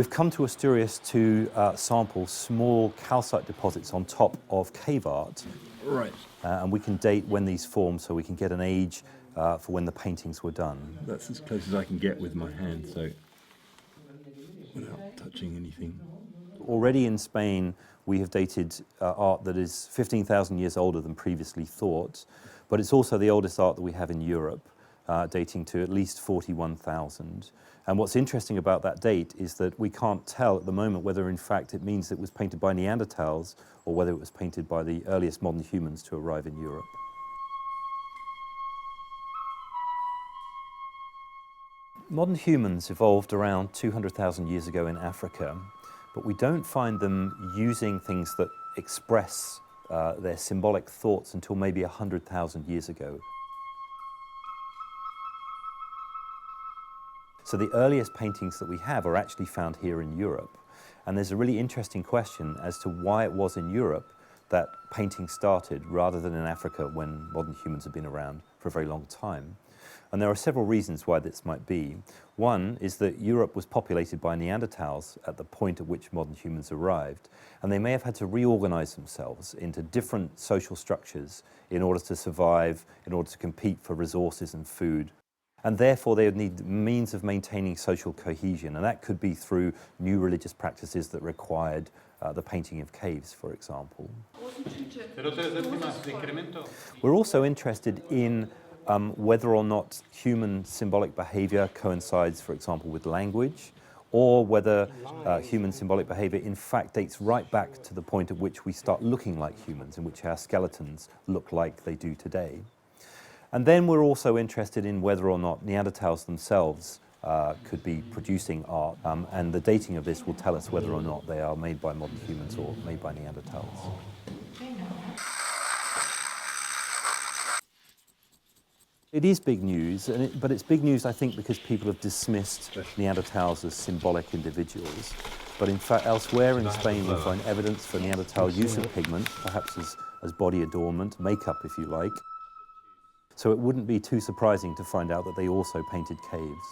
We've come to Asturias to sample small calcite deposits on top of cave art. Right. And we can date when these formed so we can get an age for when the paintings were done. That's as close as I can get with my hand, so without touching anything. Already in Spain, we have dated art that is 15,000 years older than previously thought, but it's also the oldest art that we have in Europe, dating to at least 41,000. And what's interesting about that date is that we can't tell at the moment whether in fact it means it was painted by Neanderthals or whether it was painted by the earliest modern humans to arrive in Europe. Modern humans evolved around 200,000 years ago in Africa, but we don't find them using things that express their symbolic thoughts until maybe 100,000 years ago. So the earliest paintings that we have are actually found here in Europe. And there's a really interesting question as to why it was in Europe that painting started rather than in Africa when modern humans have been around for a very long time. And there are several reasons why this might be. One is that Europe was populated by Neanderthals at the point at which modern humans arrived, and they may have had to reorganize themselves into different social structures in order to survive, in order to compete for resources and food. And therefore they would need means of maintaining social cohesion, and that could be through new religious practices that required the painting of caves, for example. We're also interested in whether or not human symbolic behavior coincides, for example, with language, or whether human symbolic behavior in fact dates right back to the point at which we start looking like humans, in which our skeletons look like they do today. And then we're also interested in whether or not Neanderthals themselves could be producing art, and the dating of this will tell us whether or not they are made by modern humans or made by Neanderthals. It is big news, but it's big news, I think, because people have dismissed Neanderthals as symbolic individuals. But in fact, elsewhere in Spain, we find evidence for Neanderthal use of pigment, perhaps as body adornment, makeup, if you like. So it wouldn't be too surprising to find out that they also painted caves.